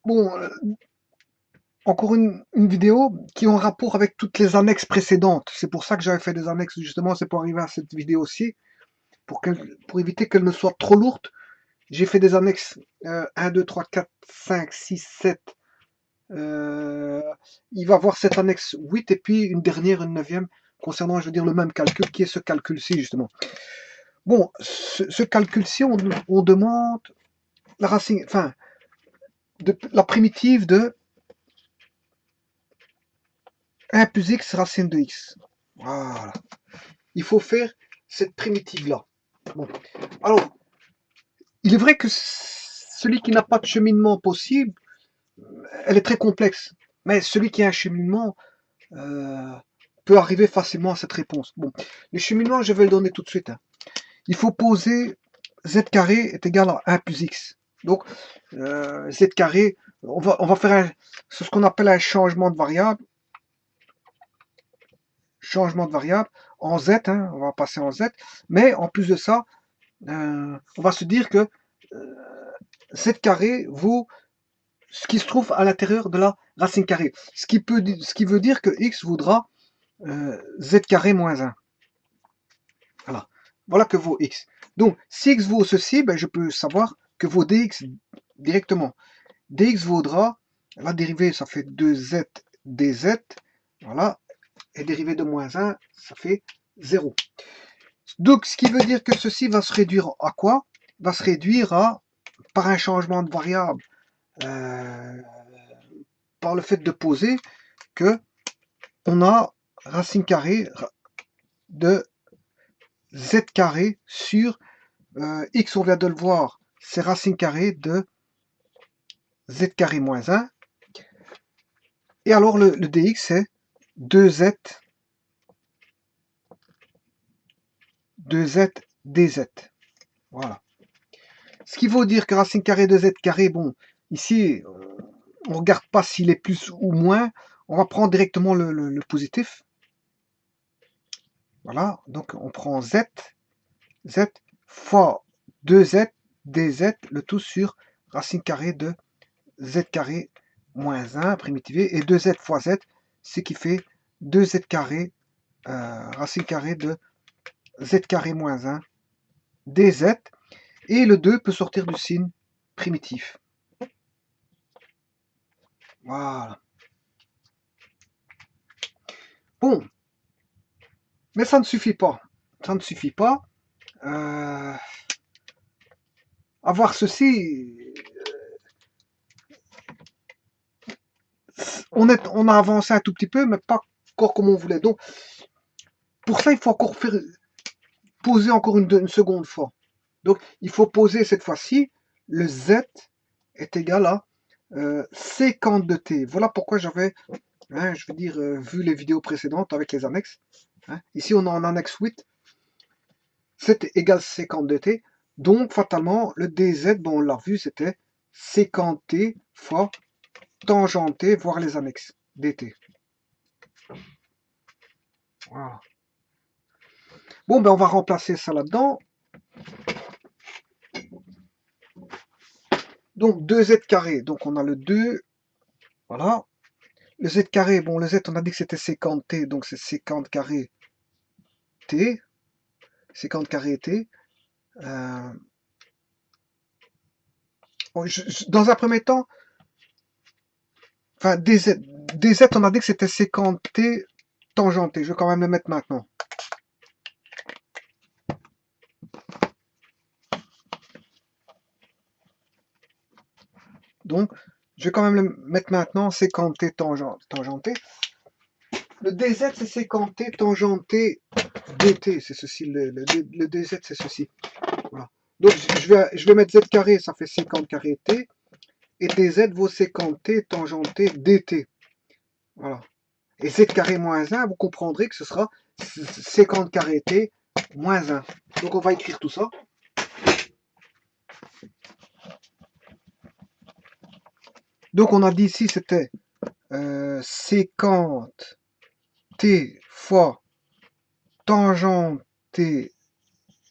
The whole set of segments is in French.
Bon, encore une vidéo qui est en rapport avec toutes les annexes précédentes. C'est pour ça que j'avais fait des annexes, justement, c'est pour arriver à cette vidéo-ci, pour éviter qu'elle ne soit trop lourde. J'ai fait des annexes 1, 2, 3, 4, 5, 6, 7. Il va voir cette annexe 8 et puis une dernière, une neuvième, concernant, je veux dire, le même calcul, qui est ce calcul-ci, justement. Bon, ce calcul-ci, on demande la racine, enfin, la primitive de 1 plus x racine de x. Voilà. Il faut faire cette primitive-là. Bon. Alors, il est vrai que celui qui n'a pas de cheminement possible, elle est très complexe. Mais celui qui a un cheminement peut arriver facilement à cette réponse. Bon, le cheminement, je vais le donner tout de suite. Hein. Il faut poser z carré est égal à 1 plus x. Donc, z carré, on va faire ce qu'on appelle un changement de variable. Changement de variable en z, hein, on va passer en z. Mais en plus de ça, on va se dire que z carré vaut ce qui se trouve à l'intérieur de la racine carrée. Ce qui veut dire que x vaudra z carré moins 1. Voilà. Voilà que vaut x. Donc, si x vaut ceci, ben, je peux savoir que vaut dx directement. dx vaudra, la dérivée, ça fait 2z dz. Voilà. Et dérivée de moins 1, ça fait 0. Donc, ce qui veut dire que ceci va se réduire à quoi? Va se réduire à, par un changement de variable, par le fait de poser que on a racine carrée de z carré sur x, on vient de le voir, c'est racine carrée de z carré moins 1. Et alors le dx, c'est 2z dz. Voilà. Ce qui veut dire que racine carrée de z carré, bon, ici, on ne regarde pas s'il est plus ou moins, on va prendre directement le positif. Voilà, donc on prend z fois 2z dz, le tout sur racine carrée de z carré moins 1 primitivé, et 2z fois z, ce qui fait 2z carré, racine carrée de z carré moins 1 dz, et le 2 peut sortir du signe primitif. Voilà. Bon, mais ça ne suffit pas. Ça ne suffit pas. Avoir ceci, on a avancé un tout petit peu, mais pas encore comme on voulait. Donc, pour ça, il faut encore poser encore une seconde fois. Donc, il faut poser cette fois-ci, le z est égal à sécant de t. Voilà pourquoi j'avais, hein, je veux dire, vu les vidéos précédentes avec les annexes. Hein. Ici, on a en annexe 8, 7 égale sécant de t. Donc, fatalement, le dz, bon, on l'a vu, c'était sécant t fois tangent t, voire les annexes dt. Voilà. Bon, ben on va remplacer ça là-dedans. Donc 2z carré, donc on a le 2, voilà. Le z carré, bon le z on a dit que c'était sécant t, donc c'est sécant carré t, sécant carré t. Bon, dans un premier temps, enfin dz on a dit que c'était sécant t tangent t, je vais quand même le mettre maintenant. Donc, je vais quand même le mettre maintenant, sécant t tangent t. Le dz c'est sécant t tangent t dt, c'est ceci, le dz c'est ceci. Voilà. Donc je vais mettre z carré, ça fait sécant carré t, et dz vaut sécant t tangent t dt. Voilà. Et z carré moins 1, vous comprendrez que ce sera sécant carré t moins 1. Donc on va écrire tout ça. Donc on a dit ici c'était sécant t fois tangent t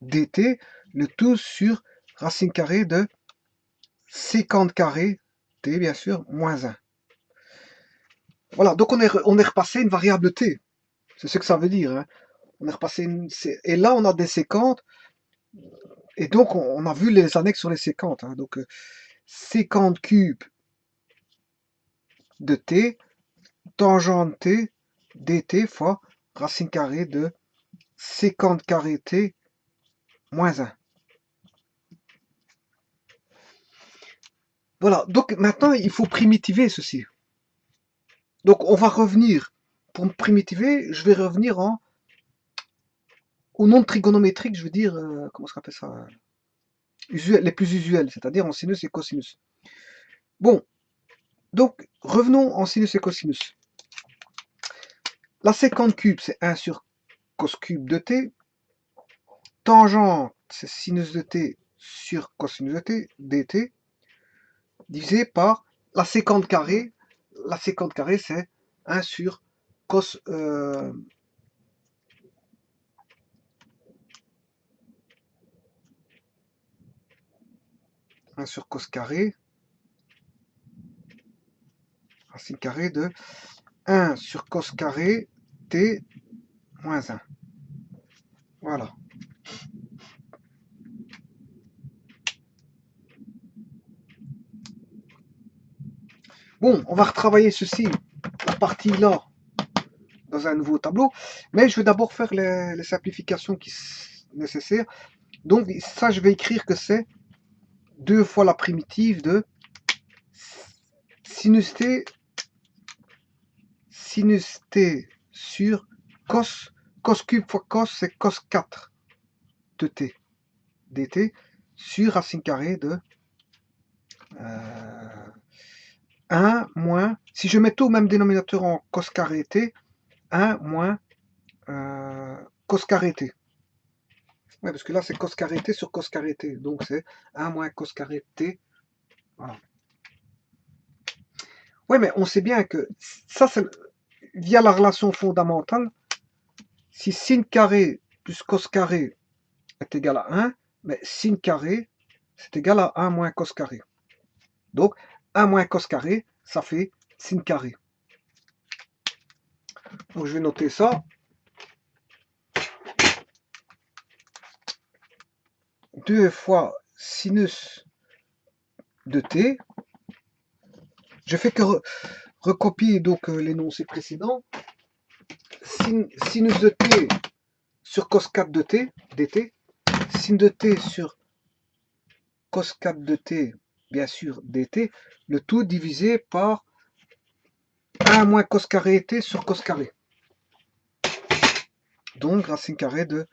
dt, le tout sur racine carrée de sécant carré t, bien sûr, moins 1. Voilà, donc on est repassé une variable t. C'est ce que ça veut dire, hein. On est repassé et là, on a des séquentes. Et donc, on a vu les annexes sur les séquentes, hein. Donc, séquente cube de t, tangente t, dt fois racine carrée de séquente carré t moins 1. Voilà, donc maintenant, il faut primitiver ceci. Donc, on va revenir, pour primitiver, je vais revenir au nombre trigonométrique, je veux dire, comment ça s'appelle ça, les plus usuels, c'est-à-dire en sinus et cosinus. Bon, donc, revenons en sinus et cosinus. La séquente cube, c'est 1 sur cos cube de t. Tangente, c'est sinus de t sur cosinus de t, dt, divisé par la séquente carrée. La séquente carrée, c'est 1 sur cos... 1 sur cos carré, racine carrée de 1 sur cos carré t moins 1. Voilà. Bon, on va retravailler ceci, la partie là, dans un nouveau tableau, mais je vais d'abord faire les simplifications qui sont nécessaires. Donc ça, je vais écrire que c'est 2 fois la primitive de sinus t sur cos cube fois cos, c'est cos 4 de t dt sur racine carrée de 1 moins, si je mets tout au même dénominateur en cos carré t, 1 moins cos carré t. Ouais, parce que là c'est cos carré t sur cos carré t, donc c'est 1 moins cos carré t. Voilà. Ouais, mais on sait bien que ça, c'est via la relation fondamentale. Si sin carré plus cos carré est égal à 1, mais sin carré, c'est égal à 1 moins cos carré. Donc, 1 moins cos carré, ça fait sin carré. Donc, je vais noter ça. 2 fois sinus de t. Je fais que recopier donc l'énoncé précédent. Sinus de t sur cos 4 de t, dt. Sin de t sur cos 4 de t, bien sûr, dt. Le tout divisé par 1 moins cos carré t sur cos carré. Donc, racine carrée de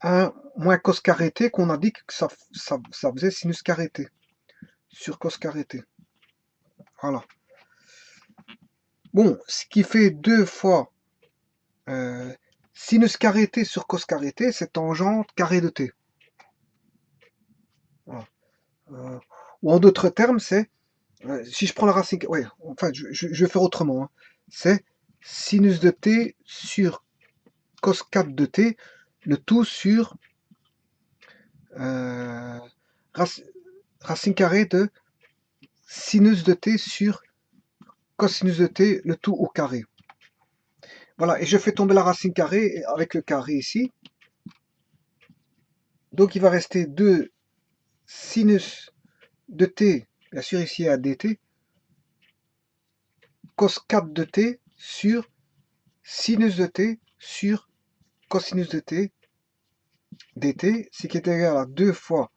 1 moins cos carré t, qu'on a dit que ça faisait sinus carré t sur cos carré t. Voilà. Bon, ce qui fait 2 fois sinus carré t sur cos carré t, c'est tangente carré de t. Voilà. Ou en d'autres termes, c'est, si je prends la racine, ouais, enfin, je vais faire autrement, hein. C'est sinus de t sur cos 4 de t, le tout sur racine carrée de sinus de t sur cosinus de t, le tout au carré. Voilà, et je fais tomber la racine carrée avec le carré ici. Donc il va rester 2 sinus de t, bien sûr ici à dt, cos 4 de t sur sinus de t sur cosinus de t dt, ce qui est égal à 2 fois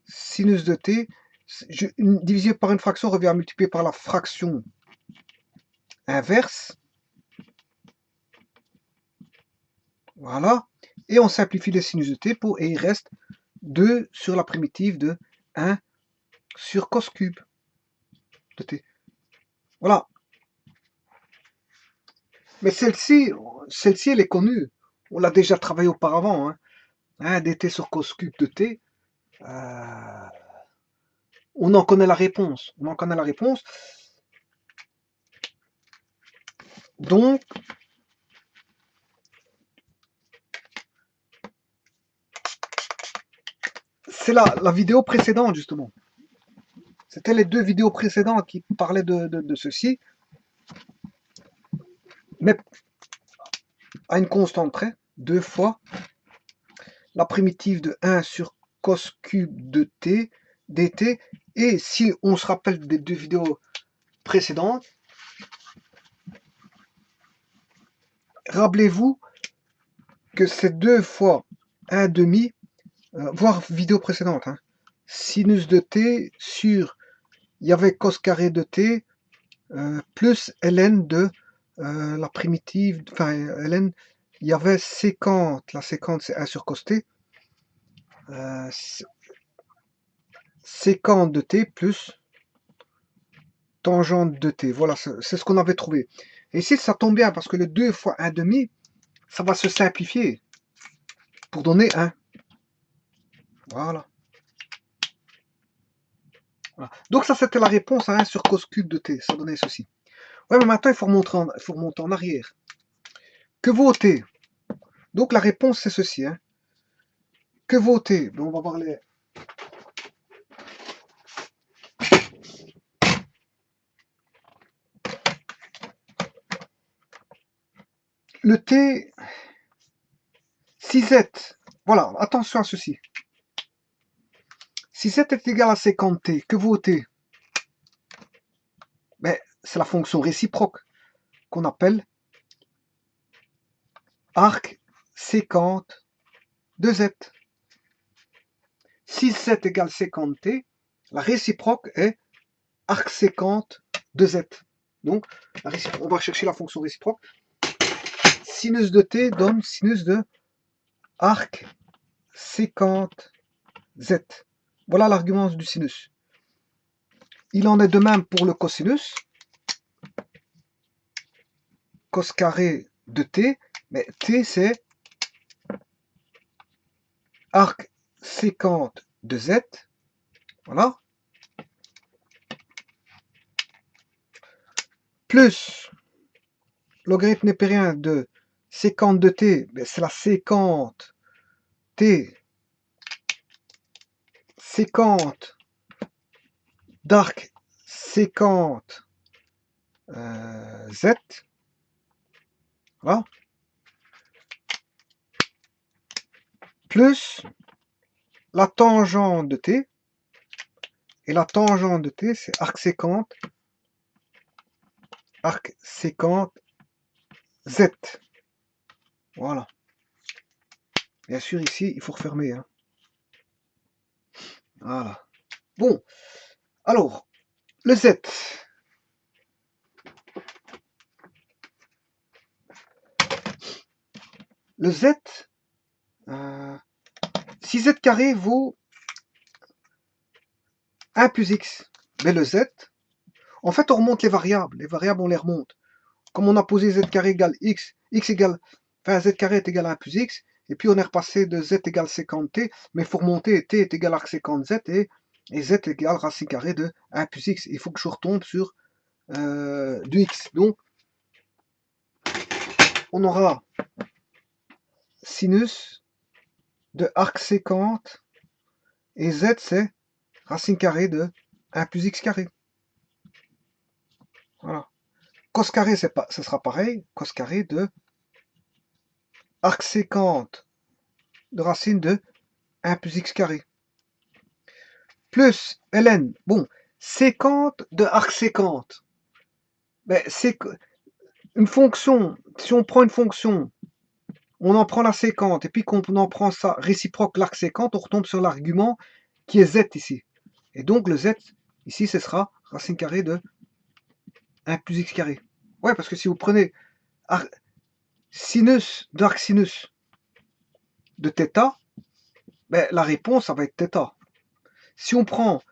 sinus de t, divisé par une fraction revient à multiplier par la fraction inverse. Voilà. Et on simplifie les sinus de t et il reste 2 sur la primitive de 1 sur cos cube de t. Voilà. Mais celle-ci, elle est connue. On l'a déjà travaillé auparavant, hein. dt sur cos cube de t. On en connaît la réponse. On en connaît la réponse. Donc, c'est la vidéo précédente, justement. C'était les deux vidéos précédentes qui parlaient de ceci, mais à une constante près, 2 fois la primitive de 1 sur cos cube de t dt. Et si on se rappelle des deux vidéos précédentes, rappelez-vous que c'est 2 fois 1 demi, voire vidéo précédente, hein, sinus de t sur, il y avait cos carré de t, plus ln de la primitive, enfin ln, il y avait sécante, la sécante c'est 1 sur cos t, sécante de t plus tangente de t. Voilà, c'est ce qu'on avait trouvé. Et ici, ça tombe bien parce que le 2 fois 1 demi, ça va se simplifier pour donner 1. Voilà. Voilà. Donc ça, c'était la réponse à 1 sur cos cube de t. Ça donnait ceci. Ouais, mais maintenant, il faut remonter en arrière. Que vaut t? Donc la réponse, c'est ceci. Hein. Que vaut t? On va voir les... Le t, si z, voilà, attention à ceci. Si z est égal à 50t, que vaut t? Ben, c'est la fonction réciproque qu'on appelle arc sécante de z. Si z égale 50t, la réciproque est arc sécante de z. Donc, on va chercher la fonction réciproque. Sinus de t donne sinus de arc sécante z. Voilà l'argument du sinus. Il en est de même pour le cosinus. Cos carré de t, mais t c'est arc sécante de z. Voilà. Plus logarithme népérien de sécante de t, c'est la sécante t, sécante d'arc sécante z. Voilà. Plus la tangente de t, et la tangente de t c'est arc sécante z. Voilà. Bien sûr ici il faut refermer. Hein. Voilà. Bon, alors, le z. Le z, si z carré vaut 1 plus x, mais le z, en fait on remonte les variables on les remonte. Comme on a posé z carré égale x, enfin z carré est égal à 1 plus x, et puis on est repassé de z égale 50t, mais il faut remonter, t est égal à 50z, et z est égal à racine carrée de 1 plus x. Il faut que je retombe sur du x. Donc, on aura sinus de arc sécante, et z c'est racine carrée de 1 plus x carré. Voilà. Cos carré, ce sera pareil, cos carré de arc sécante de racine de 1 plus x carré. Plus ln, bon, sécante de arc sécante. Ben, c'est une fonction, si on prend une fonction, on en prend la sécante, et puis qu'on en prend ça réciproque l'arc sécante, on retombe sur l'argument qui est z ici. Et donc le z, ici, ce sera racine carrée de 1 plus x carré. Ouais, parce que si vous prenez sinus d'arc sinus de θ, ben, la réponse, ça va être θ. Si on prend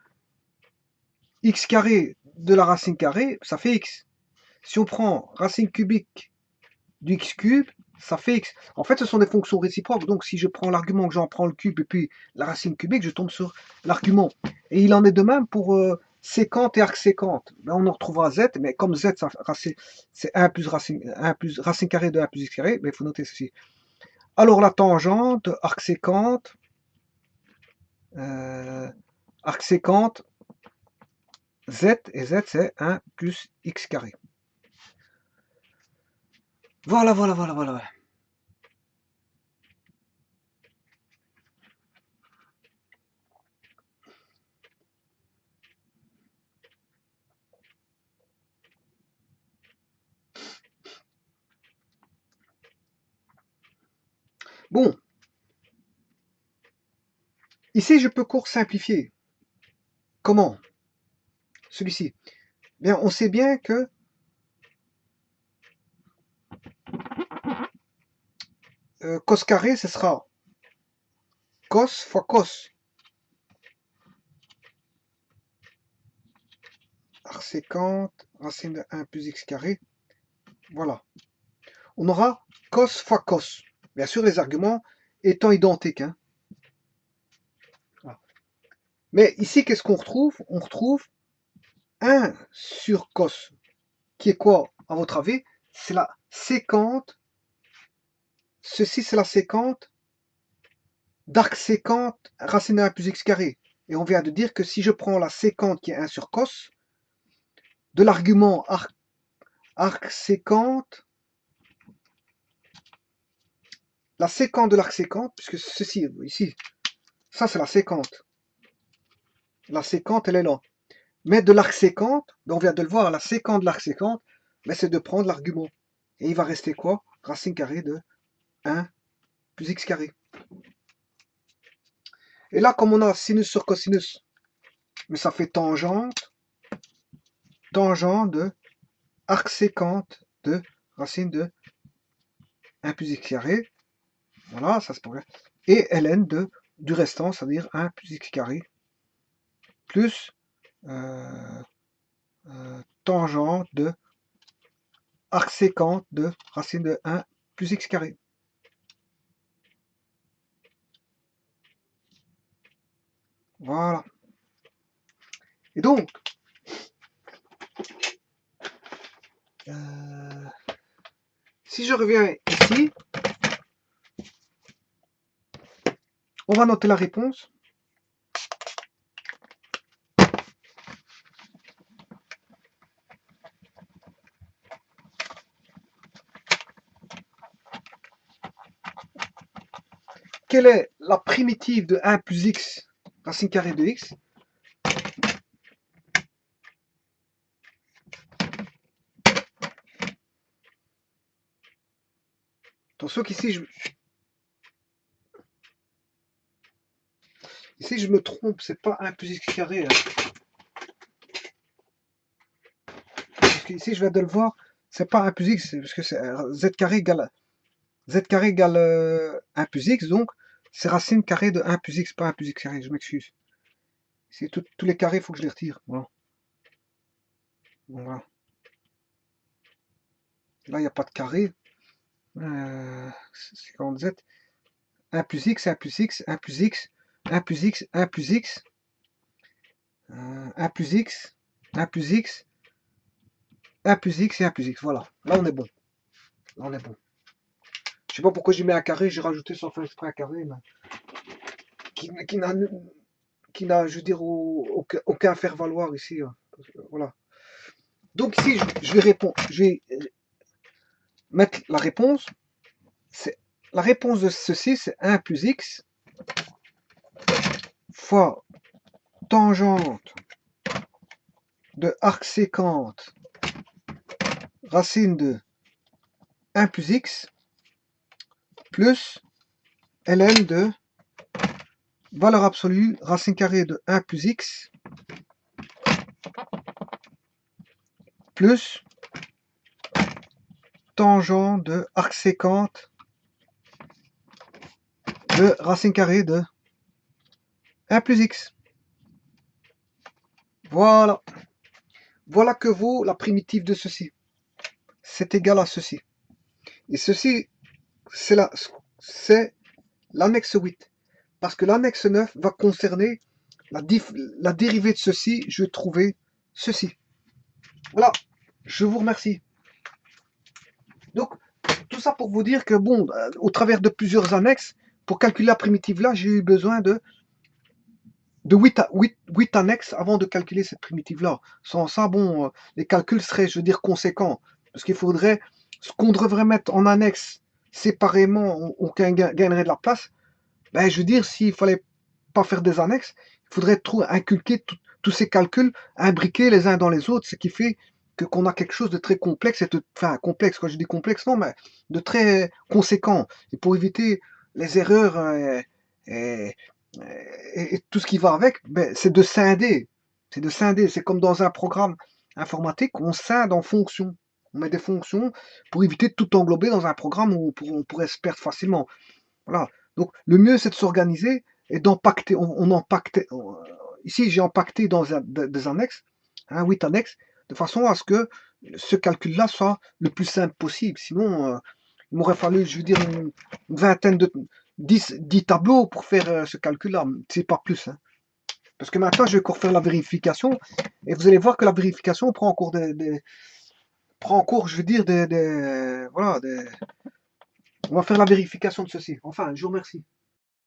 x carré de la racine carrée, ça fait x. Si on prend racine cubique du x cube, ça fait x. En fait, ce sont des fonctions réciproques. Donc, si je prends l'argument, que j'en prends le cube et puis la racine cubique, je tombe sur l'argument. Et il en est de même pour sécante et arc sécante. Ben, on en retrouvera z, mais comme z, c'est 1 plus racine carrée de 1 plus x carré, mais il faut noter ceci. Alors, la tangente, arc sécante, Z, et Z c'est 1 plus x carré. Voilà, voilà, voilà, voilà. Bon, ici je peux court simplifier. Comment? Celui-ci. Bien, on sait bien que cos carré, ce sera cos fois cos. Arc sécante, racine de 1 plus x carré. Voilà. On aura cos fois cos. Bien sûr, les arguments étant identiques. Hein. Voilà. Mais ici, qu'est-ce qu'on retrouve? On retrouve 1 sur cos, qui est quoi, à votre avis? C'est la sécante. Ceci, c'est la sécante d'arc sécante racine de 1 plus x carré. Et on vient de dire que si je prends la sécante qui est 1 sur cos, de l'argument arc sécante, la sécante de l'arc sécante, puisque ceci, ici, ça c'est la sécante. La sécante, elle est là. Mais de l'arc sécante, on vient de le voir, la sécante de l'arc sécante, c'est de prendre l'argument. Et il va rester quoi? Racine carrée de 1 plus x carré. Et là, comme on a sinus sur cosinus, mais ça fait tangente de arc sécante de racine de 1 plus x carré. Voilà, ça c'est pour rien. Et ln du restant, c'est-à-dire 1 plus x carré plus tangente de arc sécante de racine de 1 plus x carré. Voilà. Et donc, si je reviens ici, on va noter la réponse. Quelle est la primitive de 1 plus x racine carrée de x? Attention qu'ici, ici je me trompe, c'est pas 1 plus x carré. Hein. Parce qu'ici, je viens de le voir, c'est pas 1 plus x, parce que c'est z carré égale 1 plus x, donc c'est racine carrée de 1 plus x, pas 1 plus x carré, je m'excuse. Tous les carrés, il faut que je les retire. Voilà. Bon, voilà. Là, il n'y a pas de carré. C'est quand z. 1 plus x, 1 plus x, 1 plus x, 1 plus x, 1 plus x, 1 plus x, 1 plus x, 1 plus x et 1 plus x. Voilà. Là, on est bon. Là, on est bon. Je sais pas pourquoi j'ai mis un carré, j'ai rajouté sans faire exprès un carré, mais qui n'a, je veux dire, aucun faire-valoir ici. Voilà. Donc ici, je vais répondre, je vais mettre la réponse. La réponse de ceci, c'est 1 plus x fois tangente de arc sécante racine de 1 plus x plus ln de valeur absolue racine carrée de 1 plus x plus tangent de arc sécante de racine carrée de 1 plus x. Voilà. Voilà que vaut la primitive de ceci. C'est égal à ceci. Et ceci, c'est l'annexe 8. Parce que l'annexe 9 va concerner la dérivée de ceci. Je vais trouver ceci. Voilà. Je vous remercie. Donc, tout ça pour vous dire que, bon, au travers de plusieurs annexes, pour calculer la primitive là, j'ai eu besoin de de 8 annexes avant de calculer cette primitive-là. Sans ça, bon, les calculs seraient, je veux dire, conséquents. Parce qu'il faudrait, ce qu'on devrait mettre en annexe séparément, on gagnerait de la place. Ben, je veux dire, s'il fallait pas faire des annexes, il faudrait inculquer tous ces calculs, imbriquer les uns dans les autres, ce qui fait que qu'on a quelque chose de très complexe, enfin complexe, quand je dis complexe, non, mais de très conséquent. Et pour éviter les erreurs et, et tout ce qui va avec, ben, c'est de scinder. C'est de scinder. C'est comme dans un programme informatique, on scinde en fonctions. On met des fonctions pour éviter de tout englober dans un programme où on pourrait se perdre facilement. Voilà. Donc, le mieux, c'est de s'organiser et d'empacter. On empacte. Ici, j'ai empacté dans des annexes, hein, 8 annexes, de façon à ce que ce calcul-là soit le plus simple possible. Sinon, il m'aurait fallu, je veux dire, une vingtaine de 10 tableaux pour faire ce calcul-là. C'est pas plus, hein. Parce que maintenant, je vais encore faire la vérification et vous allez voir que la vérification prend encore prend encore, je veux dire, voilà, on va faire la vérification de ceci. Enfin, je vous remercie.